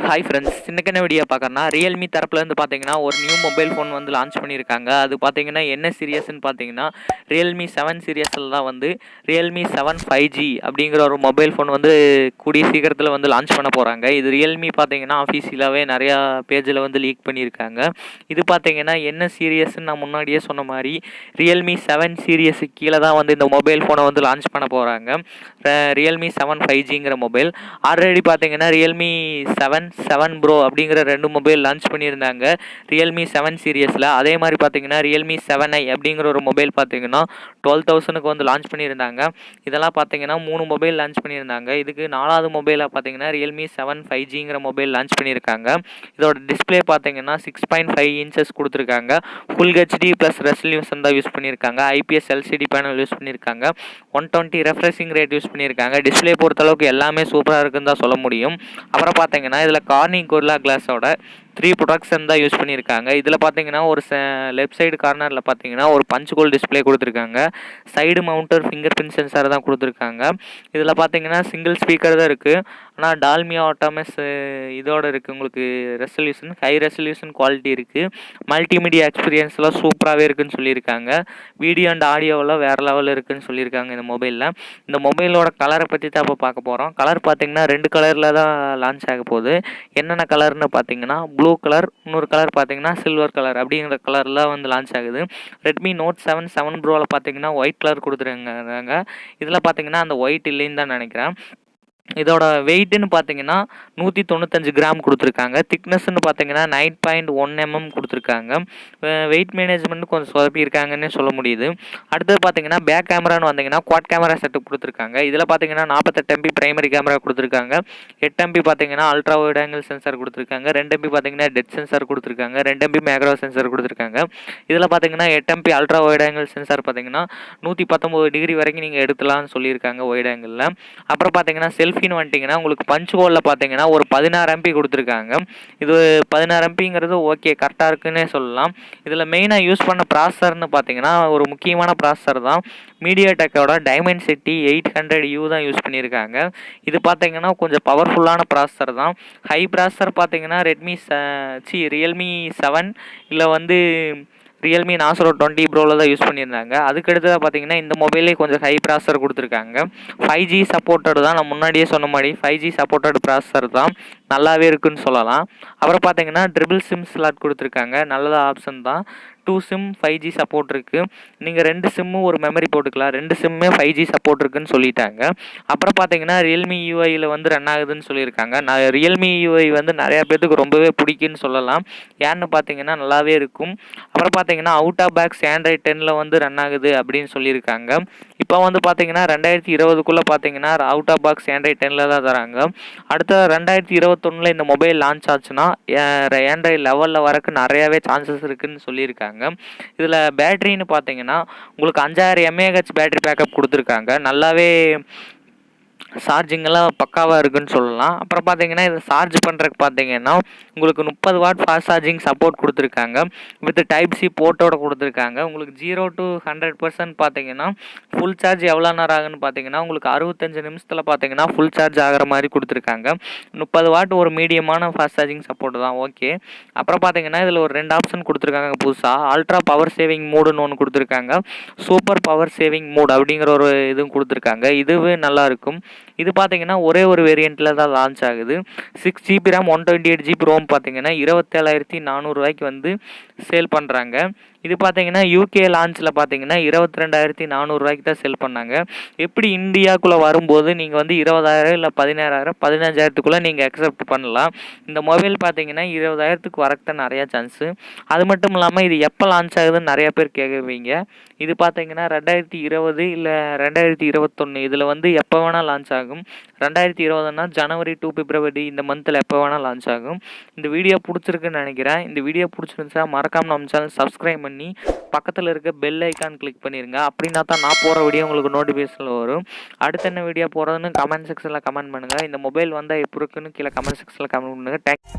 Hi friends, இன்னைக்கு என்ன video பார்க்கறனா Realme தரப்புலேருந்து பார்த்தீங்கன்னா ஒரு நியூ மொபைல் ஃபோன் வந்து லான்ச் பண்ணியிருக்காங்க. அது பார்த்தீங்கன்னா என்ன சீரியஸ்ன்னு பார்த்தீங்கன்னா Realme 7 சீரியஸில் தான் வந்து Realme 7 5G அப்படிங்கிற ஒரு மொபைல் ஃபோன் வந்து கூடிய சீக்கிரத்தில் வந்து லான்ச் பண்ண போகிறாங்க. இது Realme பார்த்தீங்கன்னா அஃபீஷியலாகவே நிறையா பேஜில் வந்து லீக் பண்ணியிருக்காங்க. இது பார்த்தீங்கன்னா என்ன சீரியஸ்ன்னு நான் முன்னாடியே சொன்ன மாதிரி Realme 7 சீரியஸுக்கு கீழே தான் வந்து இந்த மொபைல் ஃபோனை வந்து லான்ச் பண்ண போகிறாங்க. Realme 7 5Gங்கிற மொபைல் ஆல்ரெடி பார்த்தீங்கன்னா Realme 7 Pro அப்படிங்கிற 2 மொபைல் லான்ச் பண்ணியிருந்தாங்க Realme 7 சீரியஸில். அதே மாதிரி பார்த்தீங்கன்னா Realme 7i அப்படிங்கிற ஒரு மொபைல் பார்த்தீங்கன்னா 12,000க்கு வந்து லான்ச் பண்ணியிருந்தாங்க. இதெல்லாம் பார்த்தீங்கன்னா 3 மொபைல் லான்ச் பண்ணியிருந்தாங்க. இதுக்கு 4வது மொபைலாக பார்த்தீங்கன்னா Realme 7 5Gங்கிற மொபைல் லான்ச் பண்ணியிருக்காங்க. இதோட டிஸ்பிளே பார்த்தீங்கன்னா 6.5 inches கொடுத்துருக்காங்க. ஃபுல் ஹெச்டி ப்ளஸ் ரெசல்யூஷன் தான் யூஸ் பண்ணியிருக்காங்க. IPS LCD பேனல் யூஸ் பண்ணியிருக்காங்க. 120 ரெஃப்ரெஷிங் ரேட் யூஸ் பண்ணியிருக்காங்க. டிஸ்பிளே பொறுத்தளவுக்கு எல்லாமே சூப்பராக இருக்குன்னு தான் சொல்ல முடியும். அப்புறம் பார்த்தீங்கன்னா இதில் கார்னிங் கொரில்லா கிளாஸோட 3 ப்ரொடக்ஷன் தான் யூஸ் பண்ணியிருக்காங்க. இதில் பார்த்தீங்கன்னா ஒரு லெஃப்ட் சைடு கார்னரில் பார்த்தீங்கன்னா ஒரு பஞ்ச் ஹோல் டிஸ்பிளே கொடுத்துருக்காங்க. சைடு மவுண்டர் ஃபிங்கர் பிரிண்ட் சென்சார் தான் கொடுத்துருக்காங்க. இதில் பார்த்தீங்கன்னா சிங்கிள் ஸ்பீக்கர் தான் இருக்குது. ஆனால் டால்மியா ஆட்டோமஸ் இதோட இருக்குது. உங்களுக்கு ரெசல்யூஷன் ஹை ரெசல்யூஷன் குவாலிட்டி இருக்குது. மல்டிமீடியா எக்ஸ்பீரியன்ஸ்லாம் சூப்பராகவே இருக்குதுன்னு சொல்லியிருக்காங்க. வீடியோ அண்ட் ஆடியோவெல்லாம் வேறு லெவலில் இருக்குதுன்னு சொல்லியிருக்காங்க இந்த மொபைலில். இந்த மொபைலோட கலரை பற்றி தான் இப்போ பார்க்க போகிறோம். கலர் பார்த்தீங்கன்னா 2 கலரில் தான் லான்ச் ஆக போகுது. என்னென்ன கலர்னு பார்த்தீங்கன்னா ப்ளூ கலர், இன்னொரு கலர் பார்த்தீங்கன்னா சில்வர் கலர் அப்படிங்கிற கலரில் வந்து லான்ச் ஆகுது. Redmi Note 7 ப்ரோவில் பார்த்தீங்கன்னா ஒயிட் கலர் கொடுத்துருக்காங்க. இதில் பார்த்தீங்கன்னா அந்த ஒயிட் இல்லைன்னு தான் நினைக்கிறேன். இதோட வெயிட்டுன்னு பார்த்தீங்கன்னா 195 கிராம் கொடுத்துருக்காங்க. திக்னஸ்ன்னு பார்த்தீங்கன்னா 9.1 mm கொடுத்துருக்காங்க. வெயிட் மேனேஜ்மெண்ட் கொஞ்சம் சொதப்பியிருக்காங்கன்னு சொல்ல முடியுது. அடுத்தது பார்த்தீங்கன்னா பேக் கேமரான்னு வந்தீங்கன்னா குவாட் கேமரா செட்டப் கொடுத்துருக்காங்க. இதில் பார்த்தீங்கன்னா 48 MP பிரைமரி கேமரா கொடுத்துருக்காங்க. 8 MP பார்த்தீங்கன்னா அல்ட்ரா வைட் ஆங்கிள் சென்சார் கொடுத்துருக்காங்க. 2 MP பார்த்தீங்கன்னா டெட் சென்சார் கொடுத்துருக்காங்க. 2 MP மேக்ரோ சென்சார் கொடுத்துருக்காங்க. இதில் பார்த்தீங்கன்னா 8 MP ultra wide angle sensor பார்த்தீங்கன்னா 119 டிகிரி வரைக்கும் நீங்கள் எடுக்கலாம்னு சொல்லியிருக்காங்க வைட் ஆங்கிளில். அப்புறம் பார்த்தீங்கன்னா செல்ஃபின்னு வந்துட்டிங்கன்னா உங்களுக்கு பஞ்ச் ஹோலில் பார்த்தீங்கன்னா ஒரு 16 MP கொடுத்துருக்காங்க. இது 16 MPங்கிறது ஓகே, கரெக்டாக இருக்குன்னே சொல்லலாம். இதில் மெயினாக யூஸ் பண்ண ப்ராசஸர்னு பார்த்தீங்கன்னா ஒரு முக்கியமான ப்ராசஸர் தான் MediaTekோட Dimensity 800U தான் யூஸ் பண்ணியிருக்காங்க. இது பார்த்தீங்கன்னா கொஞ்சம் பவர்ஃபுல்லான ப்ராசஸர் தான். ஹை ப்ராசஸர் பார்த்தீங்கன்னா Realme 7 இல்லை வந்து Realme 20 ப்ரோவில் தான் யூஸ் பண்ணியிருந்தாங்க. அதுக்கடுத்ததாக பார்த்தீங்கன்னா இந்த மொபைலே கொஞ்சம் ஹை ப்ராசஸர் கொடுத்துருக்காங்க. 5G சப்போர்ட்டட் தான். நான் முன்னாடியே சொன்ன மாதிரி 5G சப்போர்ட்டட் ப்ராசஸர் தான், நல்லாவே இருக்குன்னு சொல்லலாம். அப்புறம் பார்த்தீங்கன்னா ட்ரிபிள் சிம் ஸ்லாட் கொடுத்துருக்காங்க. நல்லதாக ஆப்ஷன் தான். 2 சிம் 5G சப்போர்ட் இருக்குது. நீங்கள் 2 சிம்மும் ஒரு மெமரி போட்டுக்கலாம். 2 சிம்மே 5G சப்போர்ட் இருக்குன்னு சொல்லிட்டாங்க. அப்புறம் பார்த்தீங்கன்னா Realme UIயில் வந்து ரன் ஆகுதுன்னு சொல்லியிருக்காங்க. நான் Realme UI வந்து நிறையா பேர்த்துக்கு ரொம்பவே பிடிக்குன்னு சொல்லலாம். ஏன்னு பார்த்தீங்கன்னா நல்லாவே இருக்கும். அப்புறம் பார்த்தீங்கன்னா அவுட் ஆஃப் பாக்ஸ் Android 10 வந்து ரன் ஆகுது அப்படின்னு சொல்லியிருக்காங்க. இப்போ வந்து பார்த்தீங்கன்னா 2020க்குள்ளே பார்த்தீங்கன்னா அவுட் ஆஃப் பாக்ஸ் Android 10 தான் தராங்க. அடுத்த 2021 இந்த மொபைல் லான்ச் ஆச்சுன்னா Android லெவலில் வரக்கு நிறையாவே சான்சஸ் இருக்குதுன்னு சொல்லியிருக்காங்க. இதில் பேட்டரின்னு பார்த்தீங்கன்னா உங்களுக்கு 5000 mAh பேட்டரி பேக்கப் கொடுத்துருக்காங்க. நல்லாவே சார்ஜிங்கெல்லாம் பக்காவாக இருக்குன்னு சொல்லலாம். அப்புறம் பார்த்தீங்கன்னா இதை சார்ஜ் பண்ணுறதுக்கு பார்த்தீங்கன்னா உங்களுக்கு 30 வாட் ஃபாஸ்ட் சார்ஜிங் சப்போர்ட் கொடுத்துருக்காங்க. வித் டைப் சி போர்ட்டோட கொடுத்துருக்காங்க. உங்களுக்கு 0 to 100% பார்த்தீங்கன்னா ஃபுல் சார்ஜ் எவ்வளோ நேரம் ஆகுன்னு பார்த்தீங்கன்னா உங்களுக்கு 65 நிமிஷத்தில் பார்த்தீங்கன்னா ஃபுல் சார்ஜ் ஆகிற மாதிரி கொடுத்துருக்காங்க. 30 வாட் ஒரு மீடியமான ஃபாஸ்ட் சார்ஜிங் சப்போர்ட் தான், ஓகே. அப்புறம் பார்த்தீங்கன்னா இதில் ஒரு 2 ஆப்ஷன் கொடுத்துருக்காங்க புதுசாக. அல்ட்ரா பவர் சேவிங் மோடுன்னு ஒன்று கொடுத்துருக்காங்க. சூப்பர் பவர் சேவிங் மோட் அப்படிங்கிற ஒரு இதுவும் கொடுத்துருக்காங்க. இதுவே நல்லாயிருக்கும். இது பார்த்தீங்கன்னா ஒரே ஒரு வேரியண்ட்டில் தான் லான்ச் ஆகுது. 6GB RAM 128GB ROM பார்த்தீங்கன்னா 27,400 வந்து சேல் பண்ணுறாங்க. இது பார்த்தீங்கன்னா யூகே லான்ச்சில் பார்த்தீங்கன்னா 22,400 தான் சேல் பண்ணாங்க. எப்படி இந்தியாவுக்குள்ளே வரும்போது நீங்கள் வந்து 20,000 இல்லை 16,000 15,000க்குள்ளே நீங்கள் அக்செப்ட் பண்ணலாம். இந்த மொபைல் பார்த்தீங்கன்னா 20,000க்கு வரக்கு தான் நிறையா சான்ஸு. அது மட்டும் இல்லாமல் இது எப்போ லான்ச் ஆகுதுன்னு நிறையா பேர் கேட்குவீங்க. இது பார்த்தீங்கன்னா 2020 இல்லை 2021 இதில் வந்து எப்போ வேணால் லான்ச் ஆகும். 2020னா ஜனவரி to பிப்ரவரி இந்த மந்தில் எப்போ வேணால் லான்ச் ஆகும். இந்த வீடியோ பிடிச்சிருக்குன்னு நினைக்கிறேன். இந்த வீடியோ பிடிச்சிருந்துச்சா மறக்காமல் நம்ம சேனல் சப்ஸ்கிரைப் பண்ணி பக்கத்தில் இருக்க பெல் ஐக்கான் கிளிக் பண்ணிடுங்க. அப்படின்னா தான் நான் போகிற வீடியோ உங்களுக்கு நோட்டிஃபிகேஷனில் வரும். அடுத்த என்ன வீடியோ போகிறதுன்னு கமெண்ட் செக்ஷனில் கமெண்ட் பண்ணுங்கள். இந்த மொபைல் வந்தால் எப்படி இருக்குன்னு கீழே கமெண்ட் செக்ஷனில் கமெண்ட் பண்ணுங்கள். தேங்க்ஸ்.